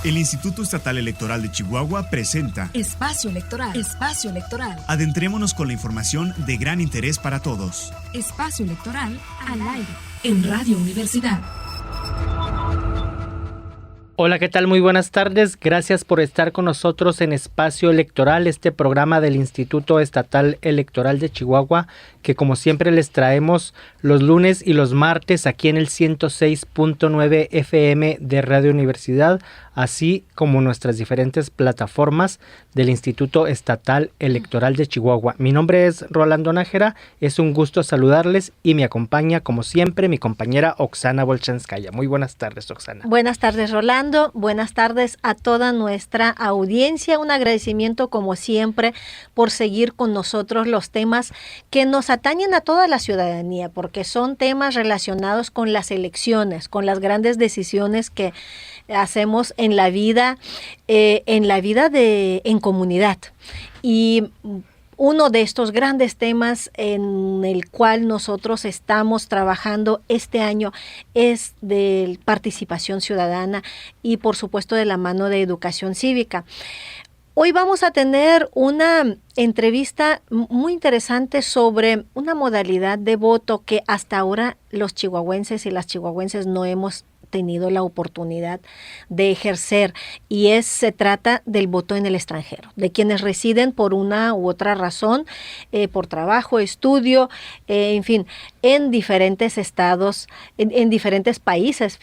El Instituto Estatal Electoral de Chihuahua presenta Espacio Electoral. Espacio Electoral. Adentrémonos con la información de gran interés para todos. Espacio Electoral al aire. En Radio Universidad. Hola, ¿qué tal? Muy buenas tardes. Gracias por estar con nosotros en Espacio Electoral, este programa del Instituto Estatal Electoral de Chihuahua, que como siempre les traemos los lunes y los martes aquí en el 106.9 FM de Radio Universidad, así como nuestras diferentes plataformas del Instituto Estatal Electoral de Chihuahua. Mi nombre es Rolando Nájera, es un gusto saludarles y me acompaña como siempre mi compañera Oksana Bolchanskaya. Muy buenas tardes, Oksana. Buenas tardes, Rolando. Buenas tardes a toda nuestra audiencia. Un agradecimiento como siempre por seguir con nosotros los temas que nos atañen a toda la ciudadanía, porque son temas relacionados con las elecciones, con las grandes decisiones que hacemos en la vida, en comunidad. Y uno de estos grandes temas en el cual nosotros estamos trabajando este año es de participación ciudadana y por supuesto de la mano de educación cívica. Hoy vamos a tener una entrevista muy interesante sobre una modalidad de voto que hasta ahora los chihuahuenses y las chihuahuenses no hemos tenido la oportunidad de ejercer, y se trata del voto en el extranjero, de quienes residen por una u otra razón, por trabajo, estudio, en fin, en diferentes estados, en diferentes países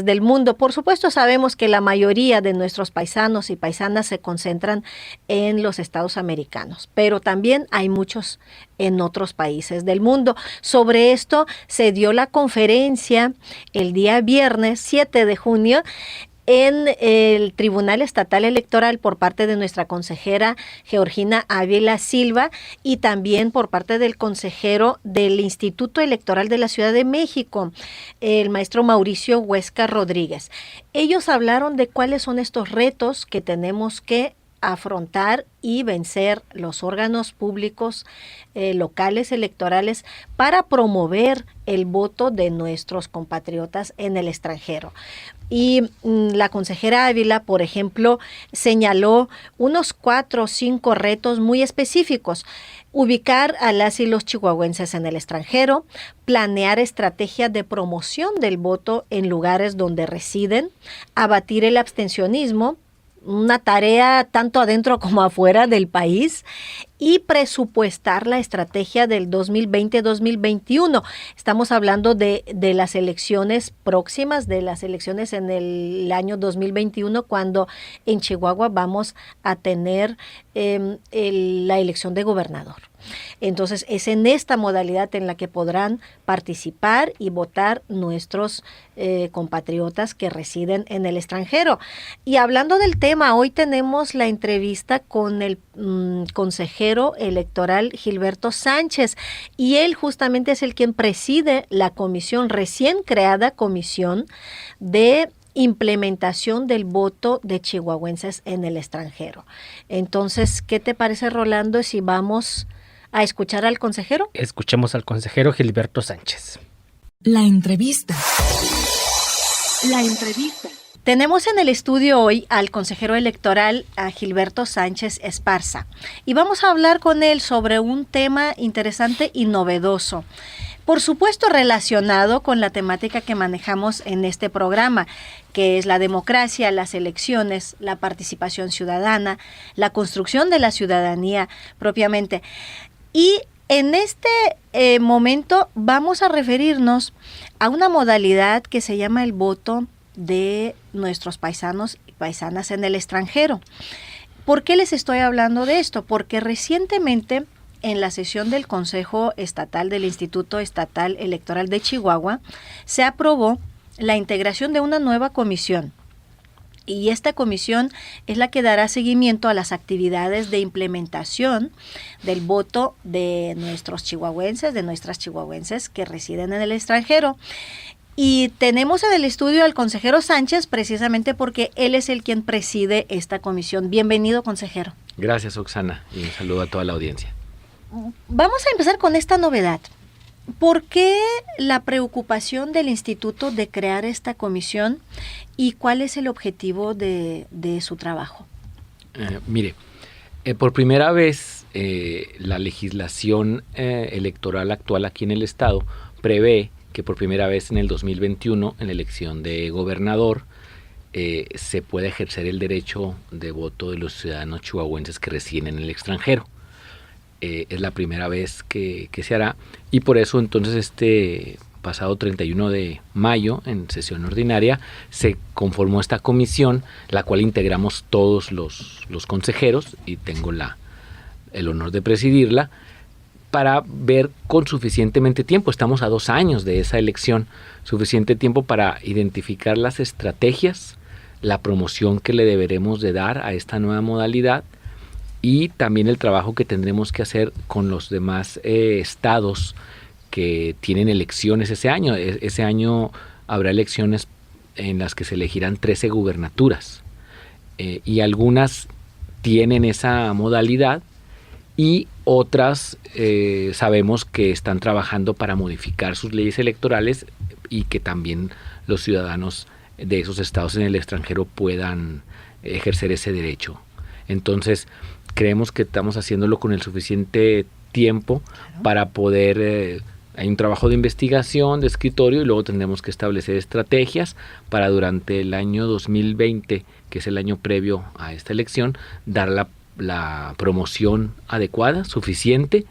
del mundo. Por supuesto, sabemos que la mayoría de nuestros paisanos y paisanas se concentran en los estados americanos, pero también hay muchos en otros países del mundo. Sobre esto se dio la conferencia el día viernes 7 de junio en el Tribunal Estatal Electoral por parte de nuestra consejera Georgina Ávila Silva y también por parte del consejero del Instituto Electoral de la Ciudad de México, el maestro Mauricio Huesca Rodríguez. Ellos hablaron de cuáles son estos retos que tenemos que afrontar y vencer los órganos públicos locales electorales para promover el voto de nuestros compatriotas en el extranjero. Y la consejera Ávila, por ejemplo, señaló unos 4 o 5 retos muy específicos: ubicar a las y los chihuahuenses en el extranjero, planear estrategias de promoción del voto en lugares donde residen, abatir el abstencionismo, una tarea tanto adentro como afuera del país, y presupuestar la estrategia del 2020-2021. Estamos hablando de las elecciones próximas, de las elecciones en el año 2021, cuando en Chihuahua vamos a tener la elección de gobernador. Entonces, es en esta modalidad en la que podrán participar y votar nuestros compatriotas que residen en el extranjero. Y hablando del tema, hoy tenemos la entrevista con el consejero electoral Gilberto Sánchez, y él justamente es el quien preside la comisión, recién creada comisión de implementación del voto de chihuahuenses en el extranjero. Entonces, ¿qué te parece, Rolando, si vamos a escuchar al consejero? Escuchemos al consejero Gilberto Sánchez. La entrevista. La entrevista. Tenemos en el estudio hoy al consejero electoral, a Gilberto Sánchez Esparza, y vamos a hablar con él sobre un tema interesante y novedoso. Por supuesto, relacionado con la temática que manejamos en este programa, que es la democracia, las elecciones, la participación ciudadana, la construcción de la ciudadanía propiamente. Y en este momento vamos a referirnos a una modalidad que se llama el voto de nuestros paisanos y paisanas en el extranjero. ¿Por qué les estoy hablando de esto? Porque recientemente, en la sesión del Consejo Estatal del Instituto Estatal Electoral de Chihuahua, se aprobó la integración de una nueva comisión. Y esta comisión es la que dará seguimiento a las actividades de implementación del voto de nuestros chihuahuenses, de nuestras chihuahuenses que residen en el extranjero. Y tenemos en el estudio al consejero Sánchez precisamente porque él es el quien preside esta comisión. Bienvenido, consejero. Gracias, Oksana, y un saludo a toda la audiencia. Vamos a empezar con esta novedad. ¿Por qué la preocupación del instituto de crear esta comisión y cuál es el objetivo de su trabajo? Mire, por primera vez la legislación electoral actual aquí en el estado prevé que por primera vez en el 2021, en la elección de gobernador, se puede ejercer el derecho de voto de los ciudadanos chihuahuenses que residen en el extranjero. Es la primera vez que se hará, y por eso entonces este pasado 31 de mayo, en sesión ordinaria, se conformó esta comisión, la cual integramos todos los consejeros, y tengo el honor de presidirla, para ver con suficientemente tiempo, estamos a 2 años de esa elección, suficiente tiempo para identificar las estrategias, la promoción que le deberemos de dar a esta nueva modalidad, y también el trabajo que tendremos que hacer con los demás estados que tienen elecciones ese año. Ese año habrá elecciones en las que se elegirán 13 gubernaturas, y algunas tienen esa modalidad y otras sabemos que están trabajando para modificar sus leyes electorales y que también los ciudadanos de esos estados en el extranjero puedan ejercer ese derecho. Entonces, creemos que estamos haciéndolo con el suficiente tiempo para poder... hay un trabajo de investigación, de escritorio, y luego tendremos que establecer estrategias para durante el año 2020, que es el año previo a esta elección, dar la promoción adecuada, suficiente,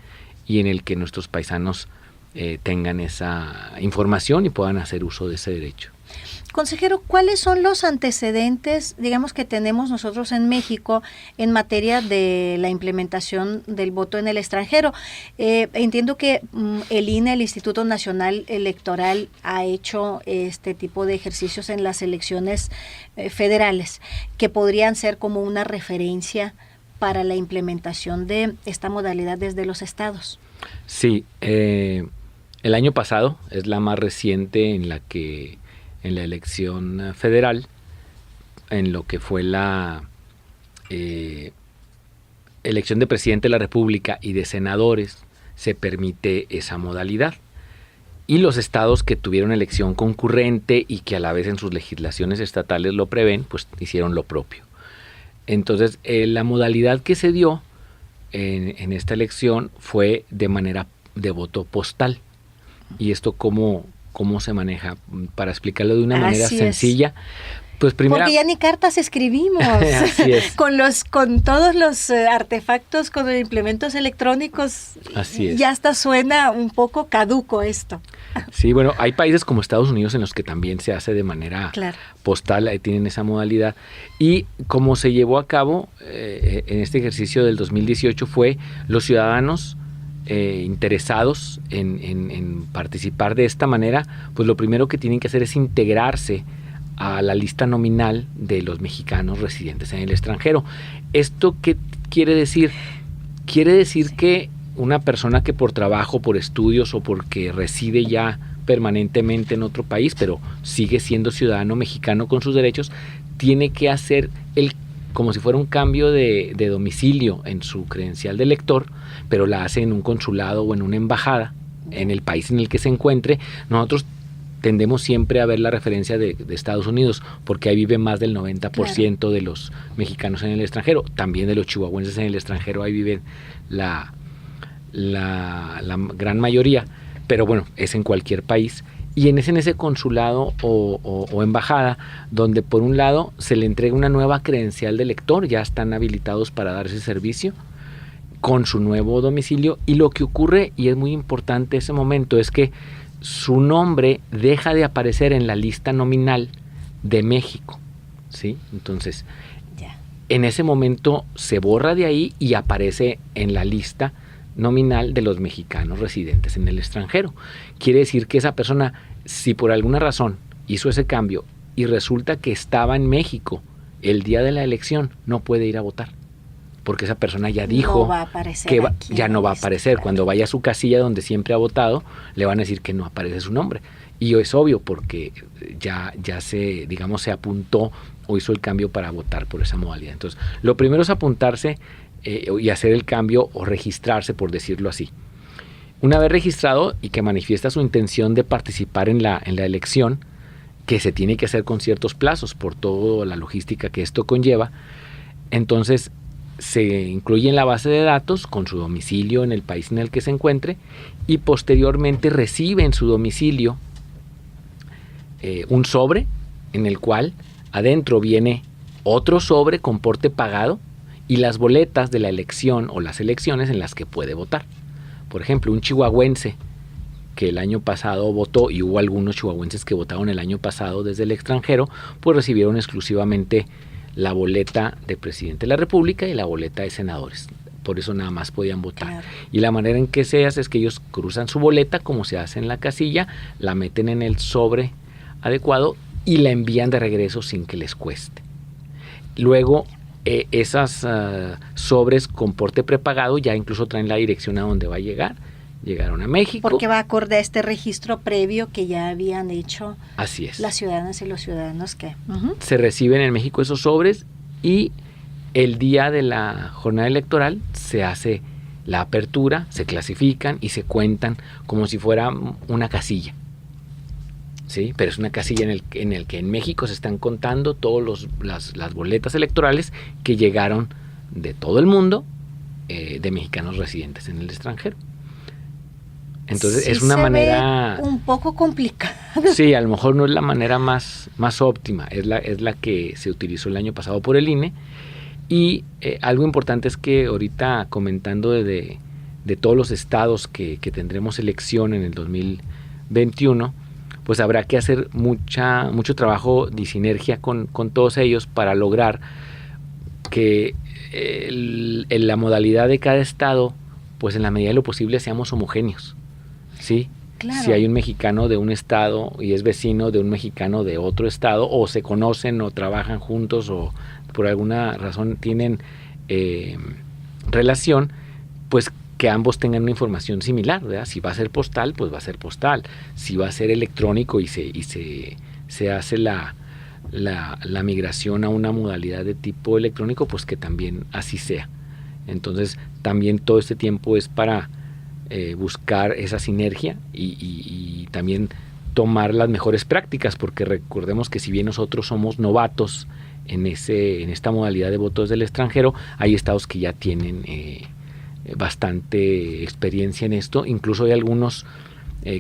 y en el que nuestros paisanos tengan esa información y puedan hacer uso de ese derecho. Consejero, ¿cuáles son los antecedentes, digamos, que tenemos nosotros en México en materia de la implementación del voto en el extranjero? Entiendo que el INE, el Instituto Nacional Electoral, ha hecho este tipo de ejercicios en las elecciones federales, que podrían ser como una referencia para la implementación de esta modalidad desde los estados. Sí, el año pasado es la más reciente en la elección federal, en lo que fue la elección de presidente de la República y de senadores, se permite esa modalidad. Y los estados que tuvieron elección concurrente y que a la vez en sus legislaciones estatales lo prevén, pues hicieron lo propio. Entonces, la modalidad que se dio en esta elección fue de manera de voto postal. ¿Y esto cómo se maneja? Para explicarlo de una manera sencilla, pues primero... Porque ya ni cartas escribimos. Así es. con todos los artefactos, con los implementos electrónicos, así es. Ya hasta suena un poco caduco esto. Sí, bueno, hay países como Estados Unidos en los que también se hace de manera postal, ahí tienen esa modalidad. Y como se llevó a cabo en este ejercicio del 2018 fue los ciudadanos interesados en participar de esta manera, pues lo primero que tienen que hacer es integrarse a la lista nominal de los mexicanos residentes en el extranjero. ¿Esto qué quiere decir? Quiere decir que una persona que por trabajo, por estudios o porque reside ya permanentemente en otro país, pero sigue siendo ciudadano mexicano con sus derechos, tiene que hacer como si fuera un cambio de domicilio en su credencial de elector, pero la hace en un consulado o en una embajada en el país en el que se encuentre. Nosotros tendemos siempre a ver la referencia de Estados Unidos, porque ahí vive más del 90% de los mexicanos en el extranjero, también de los chihuahuenses en el extranjero, ahí viven la gran mayoría, pero bueno, es en cualquier país. Y en ese consulado o embajada, donde por un lado se le entrega una nueva credencial de elector, ya están habilitados para dar ese servicio con su nuevo domicilio, y lo que ocurre, y es muy importante ese momento, es que su nombre deja de aparecer en la lista nominal de México, ¿sí? Entonces, en ese momento se borra de ahí y aparece en la lista nominal de los mexicanos residentes en el extranjero. Quiere decir que esa persona, si por alguna razón hizo ese cambio y resulta que estaba en México el día de la elección, no puede ir a votar, porque esa persona ya dijo que ya no va a aparecer. Cuando vaya a su casilla donde siempre ha votado, le van a decir que no aparece su nombre. Y es obvio, porque ya se apuntó o hizo el cambio para votar por esa modalidad. Entonces, lo primero es apuntarse y hacer el cambio o registrarse, por decirlo así. Una vez registrado y que manifiesta su intención de participar en la elección, que se tiene que hacer con ciertos plazos por toda la logística que esto conlleva, entonces se incluye en la base de datos con su domicilio en el país en el que se encuentre y posteriormente recibe en su domicilio un sobre en el cual adentro viene otro sobre con porte pagado y las boletas de la elección o las elecciones en las que puede votar. Por ejemplo, un chihuahuense que el año pasado votó, y hubo algunos chihuahuenses que votaron el año pasado desde el extranjero, pues recibieron exclusivamente la boleta de presidente de la República y la boleta de senadores. Por eso nada más podían votar. Claro. Y la manera en que se hace es que ellos cruzan su boleta, como se hace en la casilla, la meten en el sobre adecuado y la envían de regreso sin que les cueste. Luego, esas sobres con porte prepagado ya incluso traen la dirección a donde va a llegar. Llegaron a México. Porque va acorde a este registro previo que ya habían hecho Así es. las ciudadanas y los ciudadanos que... Se reciben en México esos sobres y el día de la jornada electoral se hace la apertura, se clasifican y se cuentan como si fuera una casilla. ¿Sí? Pero es una casilla en el que en México se están contando todas las boletas electorales que llegaron de todo el mundo de mexicanos residentes en el extranjero. Entonces Sí, es una manera un poco complicada. Sí, a lo mejor no es la manera más óptima, es la que se utilizó el año pasado por el INE. Y algo importante es que ahorita comentando de todos los estados que tendremos elección en el 2021, pues habrá que hacer mucho trabajo de sinergia con todos ellos para lograr que en la modalidad de cada estado, pues en la medida de lo posible seamos homogéneos. ¿Sí? Claro. Si hay un mexicano de un estado y es vecino de un mexicano de otro estado, o se conocen o trabajan juntos o por alguna razón tienen relación, pues que ambos tengan una información similar, ¿verdad? Si va a ser postal, pues va a ser postal. Si va a ser electrónico y se hace la migración a una modalidad de tipo electrónico, pues que también así sea. Entonces, también todo este tiempo es para buscar esa sinergia y también tomar las mejores prácticas, porque recordemos que si bien nosotros somos novatos en esta modalidad de votos del extranjero, hay estados que ya tienen bastante experiencia en esto. Incluso hay algunos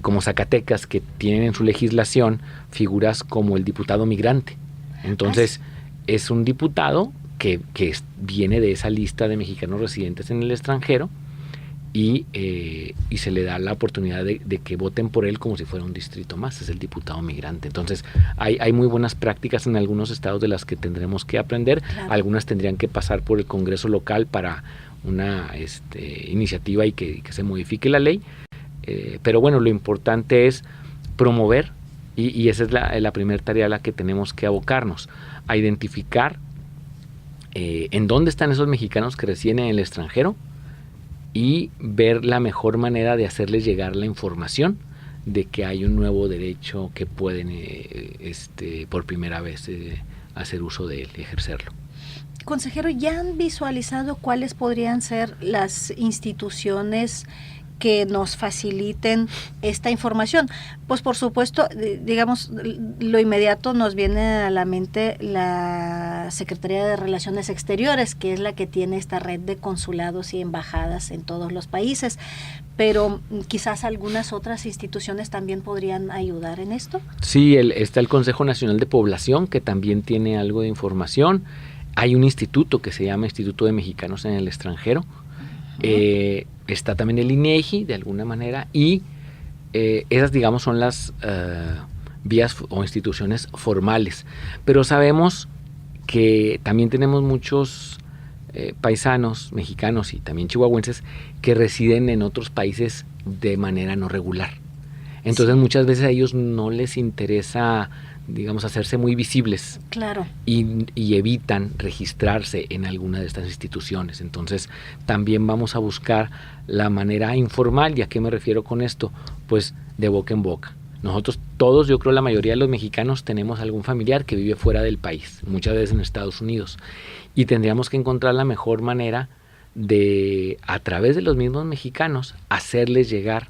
como Zacatecas que tienen en su legislación figuras como el diputado migrante. Entonces es un diputado que viene de esa lista de mexicanos residentes en el extranjero y se le da la oportunidad de que voten por él como si fuera un distrito más. Es el diputado migrante. Entonces hay muy buenas prácticas en algunos estados de las que tendremos que aprender. Claro. Algunas tendrían que pasar por el Congreso local para una iniciativa y que se modifique la ley. Pero bueno, lo importante es promover y esa es la primera tarea a la que tenemos que abocarnos, a identificar en dónde están esos mexicanos que residen en el extranjero y ver la mejor manera de hacerles llegar la información de que hay un nuevo derecho que pueden por primera vez hacer uso de él y ejercerlo. Consejero, ¿ya han visualizado cuáles podrían ser las instituciones que nos faciliten esta información? Pues por supuesto, digamos, lo inmediato nos viene a la mente la Secretaría de Relaciones Exteriores, que es la que tiene esta red de consulados y embajadas en todos los países, pero quizás algunas otras instituciones también podrían ayudar en esto. Sí, está el Consejo Nacional de Población, que también tiene algo de información. Hay un instituto que se llama Instituto de Mexicanos en el Extranjero. Está también el INEGI de alguna manera y esas digamos son las vías o instituciones formales, pero sabemos que también tenemos muchos paisanos mexicanos y también chihuahuenses que residen en otros países de manera no regular. Entonces muchas veces a ellos no les interesa, digamos, hacerse muy visibles. Claro. Y evitan registrarse en alguna de estas instituciones. Entonces también vamos a buscar la manera informal. ¿Y a qué me refiero con esto? Pues de boca en boca. Nosotros todos, yo creo la mayoría de los mexicanos tenemos algún familiar que vive fuera del país, muchas veces en Estados Unidos, y tendríamos que encontrar la mejor manera de, a través de los mismos mexicanos, hacerles llegar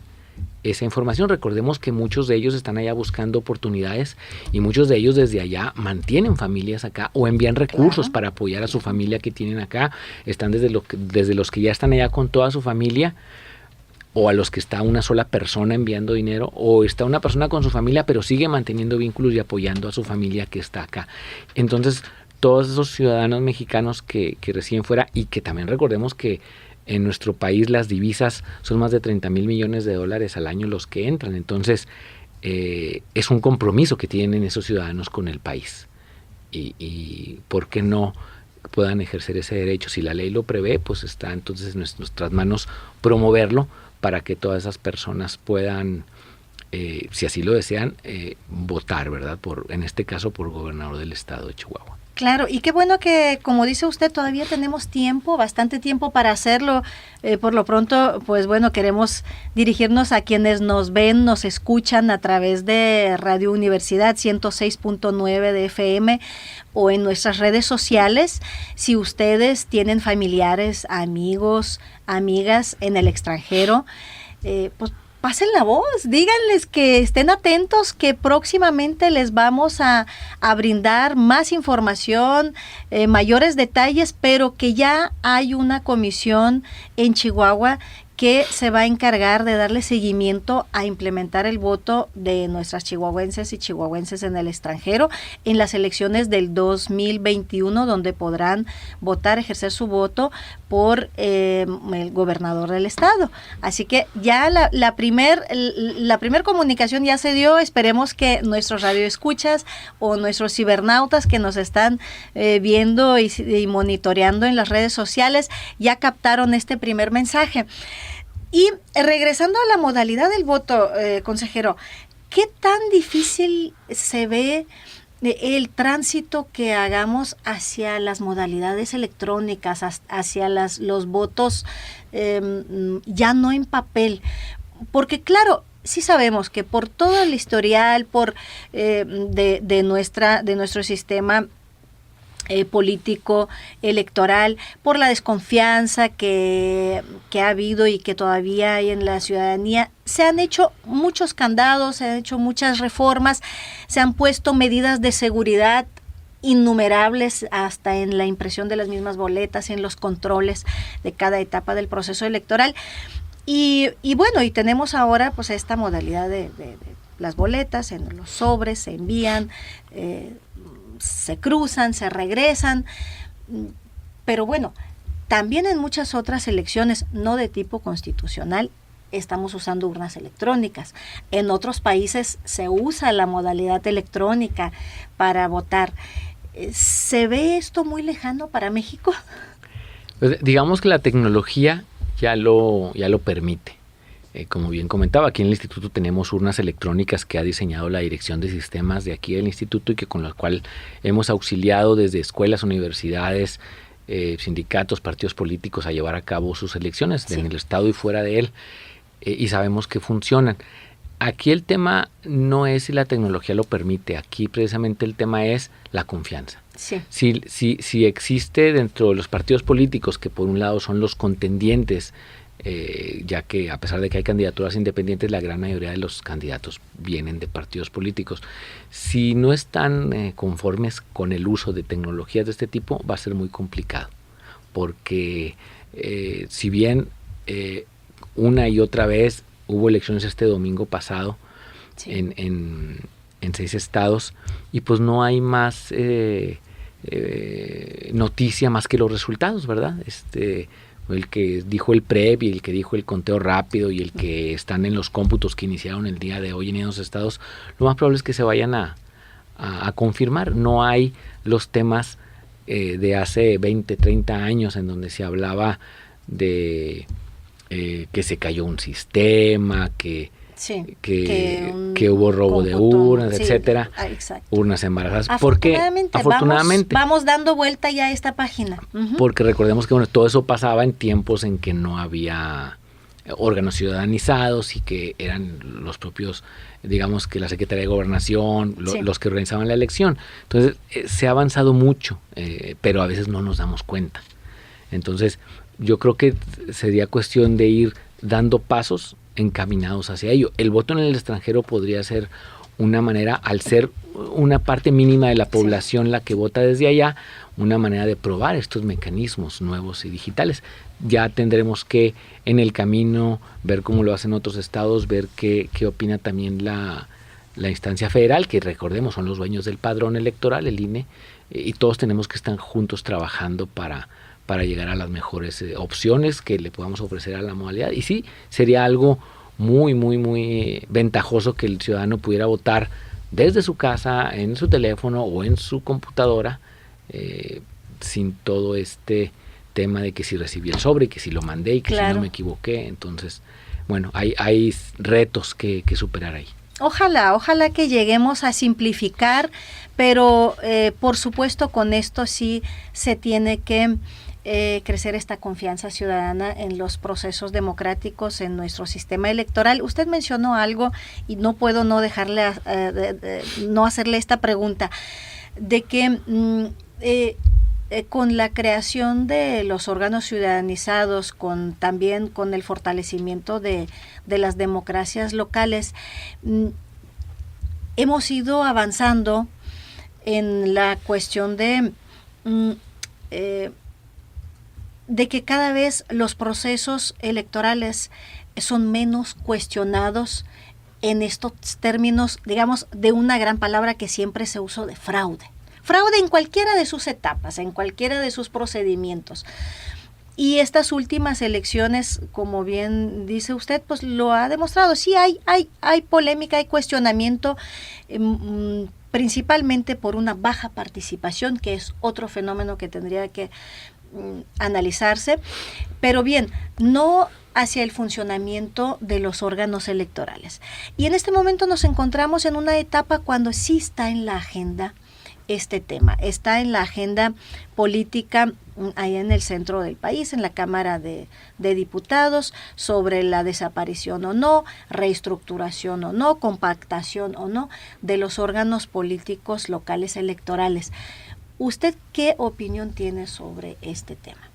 esa información. Recordemos que muchos de ellos están allá buscando oportunidades y muchos de ellos desde allá mantienen familias acá o envían recursos para apoyar a su familia que tienen acá. Están desde los que ya están allá con toda su familia, o a los que está una sola persona enviando dinero, o está una persona con su familia pero sigue manteniendo vínculos y apoyando a su familia que está acá. Entonces, todos esos ciudadanos mexicanos que reciben fuera, y que también recordemos que en nuestro país las divisas son más de 30,000 millones de dólares al año los que entran. Entonces, es un compromiso que tienen esos ciudadanos con el país. Y ¿por qué no puedan ejercer ese derecho? Si la ley lo prevé, pues está entonces en nuestras manos promoverlo para que todas esas personas puedan, si así lo desean, votar, ¿verdad? En este caso, por gobernador del estado de Chihuahua. Claro, y qué bueno que, como dice usted, todavía tenemos tiempo, bastante tiempo para hacerlo. Por lo pronto, pues bueno, queremos dirigirnos a quienes nos ven, nos escuchan a través de Radio Universidad 106.9 de FM o en nuestras redes sociales. Si ustedes tienen familiares, amigos, amigas en el extranjero, pues pasen la voz, díganles que estén atentos, que próximamente les vamos a brindar más información, mayores detalles, pero que ya hay una comisión en Chihuahua que se va a encargar de darle seguimiento a implementar el voto de nuestras chihuahuenses y chihuahuenses en el extranjero en las elecciones del 2021, donde podrán votar, ejercer su voto por el gobernador del estado. Así que ya la primer comunicación ya se dio. Esperemos que nuestros radioescuchas o nuestros cibernautas que nos están viendo y monitoreando en las redes sociales ya captaron este primer mensaje. Y regresando a la modalidad del voto, consejero, ¿qué tan difícil se ve el tránsito que hagamos hacia las modalidades electrónicas, hacia los votos ya no en papel? Porque claro, sí sabemos que por todo el historial de nuestro sistema político, electoral, por la desconfianza que ha habido y que todavía hay en la ciudadanía, se han hecho muchos candados, se han hecho muchas reformas, se han puesto medidas de seguridad innumerables hasta en la impresión de las mismas boletas, en los controles de cada etapa del proceso electoral. Y bueno, y tenemos ahora pues esta modalidad de las boletas, en los sobres se envían, se cruzan, se regresan, pero bueno, también en muchas otras elecciones no de tipo constitucional estamos usando urnas electrónicas. En otros países se usa la modalidad electrónica para votar. ¿Se ve esto muy lejano para México? Pues digamos que la tecnología ya lo permite. Como bien comentaba, aquí en el instituto tenemos urnas electrónicas que ha diseñado la dirección de sistemas de aquí del instituto y que con las cuales hemos auxiliado desde escuelas, universidades, sindicatos, partidos políticos a llevar a cabo sus elecciones en el estado y fuera de él, y sabemos que funcionan. Aquí el tema no es si la tecnología lo permite, aquí precisamente el tema es la confianza. Sí. Si existe dentro de los partidos políticos, que por un lado son los contendientes, ya que a pesar de que hay candidaturas independientes, la gran mayoría de los candidatos vienen de partidos políticos. Si no están conformes con el uso de tecnologías de este tipo, va a ser muy complicado, porque si bien una y otra vez hubo elecciones este domingo pasado en 6 estados, y pues no hay más noticia más que los resultados, ¿verdad? El que dijo el PREP y el que dijo el conteo rápido y el que están en los cómputos que iniciaron el día de hoy en esos estados, lo más probable es que se vayan a confirmar. No hay los temas de hace 20, 30 años en donde se hablaba de que se cayó un sistema, que hubo robo de urnas, etcétera, urnas embarazadas. Afortunadamente vamos dando vuelta ya a esta página. Porque recordemos que todo eso pasaba en tiempos en que no había órganos ciudadanizados y que eran los propios, digamos que la Secretaría de Gobernación, los que organizaban la elección. Entonces se ha avanzado mucho, pero a veces no nos damos cuenta. Entonces yo creo que sería cuestión de ir dando pasos encaminados hacia ello. El voto en el extranjero podría ser una manera, al ser una parte mínima de la población la que vota desde allá, una manera de probar estos mecanismos nuevos y digitales. Ya tendremos que en el camino ver cómo lo hacen otros estados, ver qué opina también la instancia federal, que recordemos son los dueños del padrón electoral, el INE, y todos tenemos que estar juntos trabajando para llegar a las mejores opciones que le podamos ofrecer a la modalidad. Y sí, sería algo muy, muy, muy ventajoso que el ciudadano pudiera votar desde su casa, en su teléfono o en su computadora, sin todo este tema de que si recibí el sobre, que si lo mandé y que si no me equivoqué. Entonces, bueno, hay retos que superar ahí. Ojalá que lleguemos a simplificar, pero por supuesto con esto sí se tiene que crecer esta confianza ciudadana en los procesos democráticos, en nuestro sistema electoral. Usted mencionó algo y no puedo no dejarle no hacerle esta pregunta de que con la creación de los órganos ciudadanizados, también con el fortalecimiento de las democracias locales, hemos ido avanzando en la cuestión de que cada vez los procesos electorales son menos cuestionados en estos términos, digamos, de una gran palabra que siempre se usó, de fraude. Fraude en cualquiera de sus etapas, en cualquiera de sus procedimientos. Y estas últimas elecciones, como bien dice usted, pues lo ha demostrado. Sí, hay polémica, hay cuestionamiento, principalmente por una baja participación, que es otro fenómeno que tendría que analizarse, pero bien, no hacia el funcionamiento de los órganos electorales. Y en este momento nos encontramos en una etapa cuando sí está en la agenda este tema, está en la agenda política ahí en el centro del país, en la Cámara de Diputados, sobre la desaparición o no, reestructuración o no, compactación o no de los órganos políticos locales electorales. ¿Usted qué opinión tiene sobre este tema?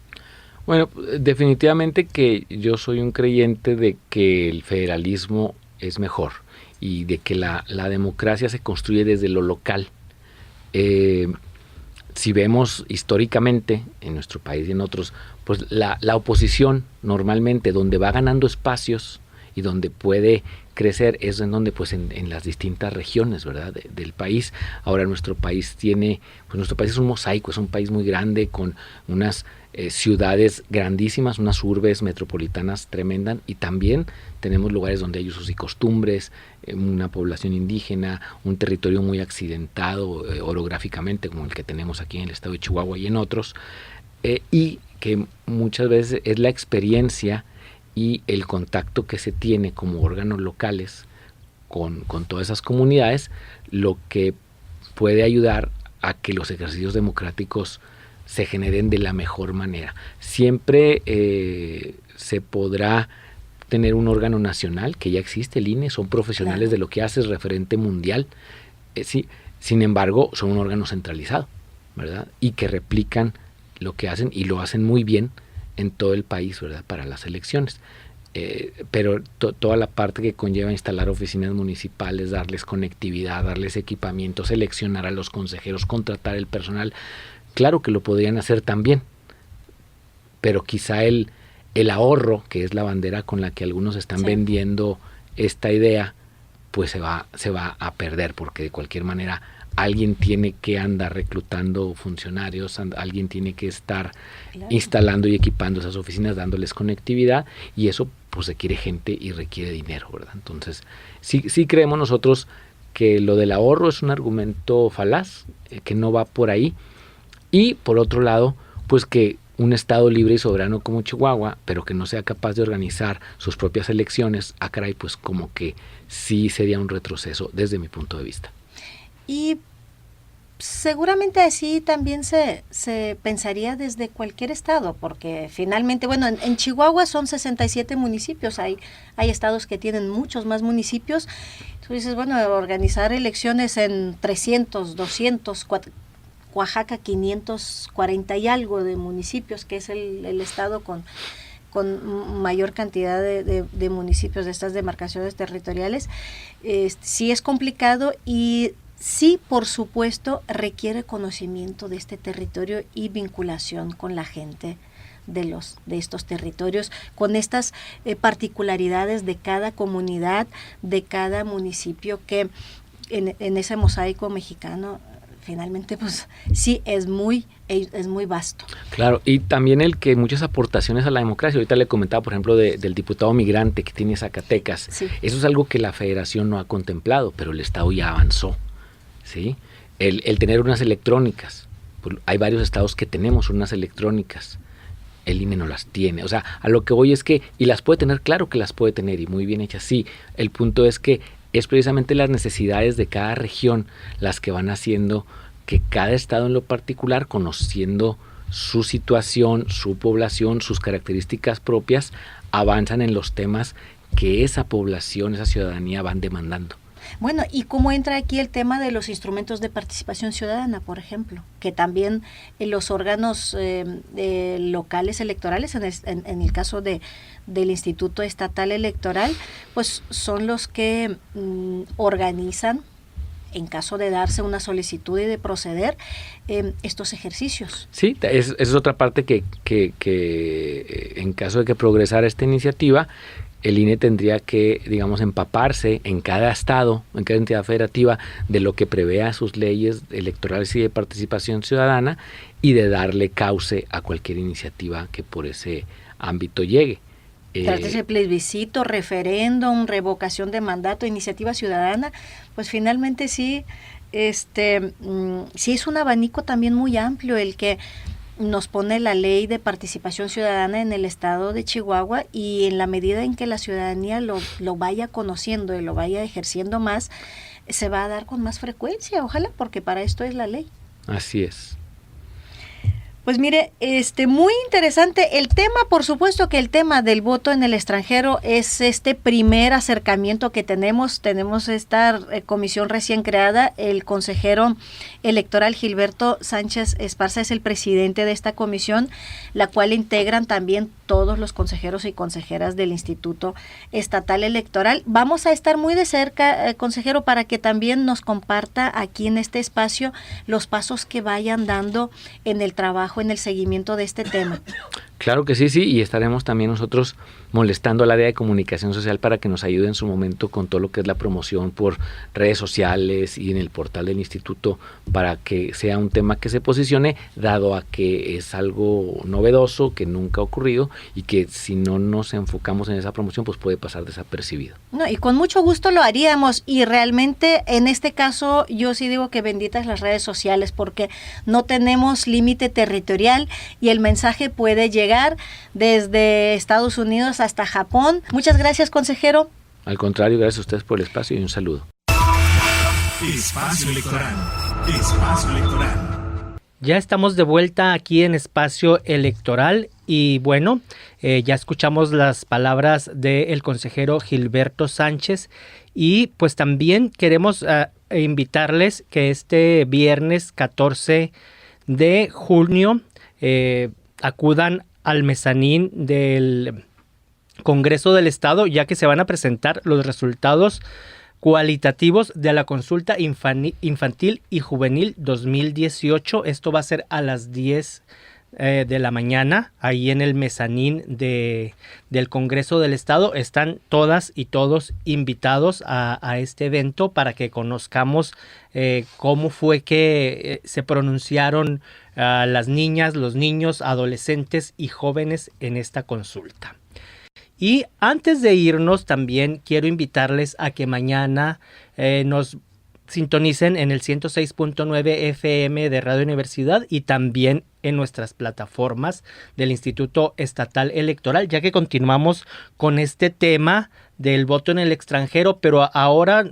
Bueno, definitivamente que yo soy un creyente de que el federalismo es mejor y de que la democracia se construye desde lo local. Si vemos históricamente en nuestro país y en otros, pues la oposición normalmente donde va ganando espacios y donde puede crecer es en donde pues en las distintas regiones, ¿verdad? Del país. Ahora nuestro país nuestro país es un mosaico, es un país muy grande con unas ciudades grandísimas, unas urbes metropolitanas tremendas, y también tenemos lugares donde hay usos y costumbres, una población indígena, un territorio muy accidentado orográficamente, como el que tenemos aquí en el estado de Chihuahua y en otros, y que muchas veces es la experiencia y el contacto que se tiene como órganos locales con todas esas comunidades lo que puede ayudar a que los ejercicios democráticos se generen de la mejor manera. Siempre se podrá tener un órgano nacional, que ya existe, el INE, son profesionales de lo que hace, es referente mundial, sí, sin embargo son un órgano centralizado, ¿verdad? Y que replican lo que hacen y lo hacen muy bien en todo el país, ¿verdad? Para las elecciones. Pero toda la parte que conlleva instalar oficinas municipales, darles conectividad, darles equipamiento, seleccionar a los consejeros, contratar el personal, claro que lo podrían hacer también, pero quizá el ahorro, que es la bandera con la que algunos están vendiendo esta idea, pues se va a perder, porque de cualquier manera alguien tiene que andar reclutando funcionarios, alguien tiene que estar instalando y equipando esas oficinas, dándoles conectividad, y eso pues requiere gente y requiere dinero, ¿verdad? Entonces, sí creemos nosotros que lo del ahorro es un argumento falaz, que no va por ahí, y por otro lado, pues que un estado libre y soberano como Chihuahua, pero que no sea capaz de organizar sus propias elecciones, caray, pues como que sí sería un retroceso desde mi punto de vista. Y seguramente así también se pensaría desde cualquier estado, porque finalmente, bueno, en Chihuahua son 67 municipios, hay estados que tienen muchos más municipios. Tú dices, bueno, organizar elecciones en 300, 200, Oaxaca 540 y algo de municipios, que es el estado con mayor cantidad de municipios de estas demarcaciones territoriales. Sí es complicado y sí, por supuesto, requiere conocimiento de este territorio y vinculación con la gente de estos territorios, con estas particularidades de cada comunidad, de cada municipio, que en ese mosaico mexicano finalmente pues sí es muy vasto. Claro, y también el que muchas aportaciones a la democracia, ahorita le comentaba por ejemplo del diputado migrante que tiene Zacatecas, Sí. Eso es algo que la federación no ha contemplado, pero el Estado ya avanzó, ¿sí? El tener unas electrónicas, pues, hay varios estados que tenemos unas electrónicas, el INE no las tiene, o sea, a lo que voy es que, y las puede tener, claro que las puede tener y muy bien hechas, sí, el punto es que es precisamente las necesidades de cada región las que van haciendo que cada estado en lo particular, conociendo su situación, su población, sus características propias, avanzan en los temas que esa población, esa ciudadanía van demandando. Bueno, ¿y cómo entra aquí el tema de los instrumentos de participación ciudadana, por ejemplo? Que también los órganos locales electorales, en el caso del Instituto Estatal Electoral, pues son los que organizan, en caso de darse una solicitud y de proceder, estos ejercicios. Sí, esa es otra parte que en caso de que progresara esta iniciativa, el INE tendría que, digamos, empaparse en cada estado, en cada entidad federativa, de lo que prevea sus leyes electorales y de participación ciudadana y de darle cauce a cualquier iniciativa que por ese ámbito llegue. Trátese plebiscito, referéndum, revocación de mandato, iniciativa ciudadana, pues finalmente sí, sí es un abanico también muy amplio el que nos pone la ley de participación ciudadana en el estado de Chihuahua, y en la medida en que la ciudadanía lo vaya conociendo y lo vaya ejerciendo más, se va a dar con más frecuencia, ojalá, porque para esto es la ley. Así es. Pues mire, muy interesante el tema. Por supuesto que el tema del voto en el extranjero es este primer acercamiento que tenemos. Tenemos esta comisión recién creada. El consejero electoral Gilberto Sánchez Esparza es el presidente de esta comisión, la cual integran también todos los consejeros y consejeras del Instituto Estatal Electoral. Vamos a estar muy de cerca, consejero, para que también nos comparta aquí en este espacio los pasos que vayan dando en el trabajo, en el seguimiento de este tema. Claro que sí, y estaremos también nosotros molestando al área de comunicación social para que nos ayude en su momento con todo lo que es la promoción por redes sociales y en el portal del instituto, para que sea un tema que se posicione, dado a que es algo novedoso, que nunca ha ocurrido y que si no nos enfocamos en esa promoción pues puede pasar desapercibido. No, y con mucho gusto lo haríamos, y realmente en este caso yo sí digo que benditas las redes sociales, porque no tenemos límite territorial y el mensaje puede llegar desde Estados Unidos hasta Japón. Muchas gracias, consejero. Al contrario, gracias a ustedes por el espacio y un saludo. Espacio Electoral. Espacio Electoral. Ya estamos de vuelta aquí en Espacio Electoral y bueno, ya escuchamos las palabras del consejero Gilberto Sánchez, y pues también queremos invitarles que este viernes 14 de junio acudan al mezanín del Congreso del Estado, ya que se van a presentar los resultados cualitativos de la consulta infantil y juvenil 2018. Esto va a ser a las 10 de la mañana, ahí en el mezanín del Congreso del Estado. Están todas y todos invitados a este evento para que conozcamos cómo fue que se pronunciaron las niñas, los niños, adolescentes y jóvenes en esta consulta. Y antes de irnos, también quiero invitarles a que mañana nos sintonicen en el 106.9 FM de Radio Universidad y también en nuestras plataformas del Instituto Estatal Electoral, ya que continuamos con este tema del voto en el extranjero, pero ahora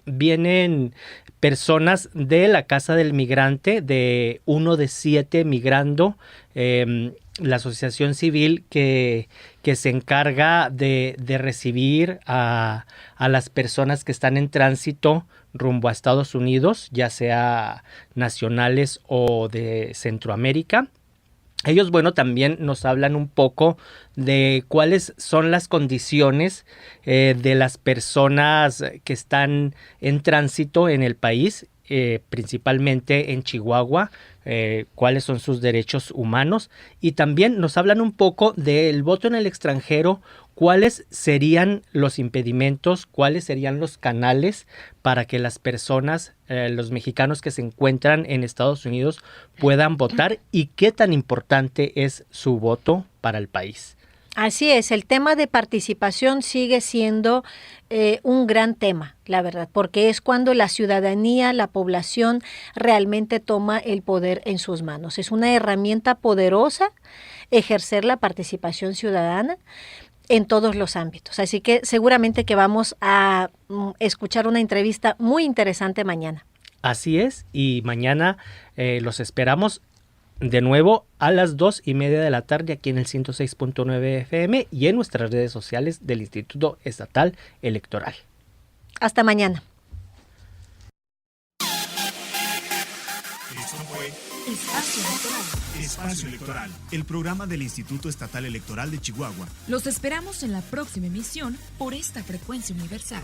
vienen personas de la Casa del Migrante, de uno de 7 migrando, la asociación civil que se encarga de recibir a las personas que están en tránsito rumbo a Estados Unidos, ya sea nacionales o de Centroamérica. Ellos, bueno, también nos hablan un poco de cuáles son las condiciones de las personas que están en tránsito en el país, principalmente en Chihuahua, cuáles son sus derechos humanos, y también nos hablan un poco del voto en el extranjero, cuáles serían los impedimentos, cuáles serían los canales para que las personas, los mexicanos que se encuentran en Estados Unidos puedan votar y qué tan importante es su voto para el país. Así es, el tema de participación sigue siendo un gran tema, la verdad, porque es cuando la ciudadanía, la población realmente toma el poder en sus manos. Es una herramienta poderosa ejercer la participación ciudadana en todos los ámbitos. Así que seguramente que vamos a escuchar una entrevista muy interesante mañana. Así es, y mañana los esperamos de nuevo a las 2:30 de la tarde aquí en el 106.9 FM y en nuestras redes sociales del Instituto Estatal Electoral. Hasta mañana. Esto fue Espacio Electoral. Espacio Electoral, el programa del Instituto Estatal Electoral de Chihuahua. Los esperamos en la próxima emisión por esta frecuencia universal.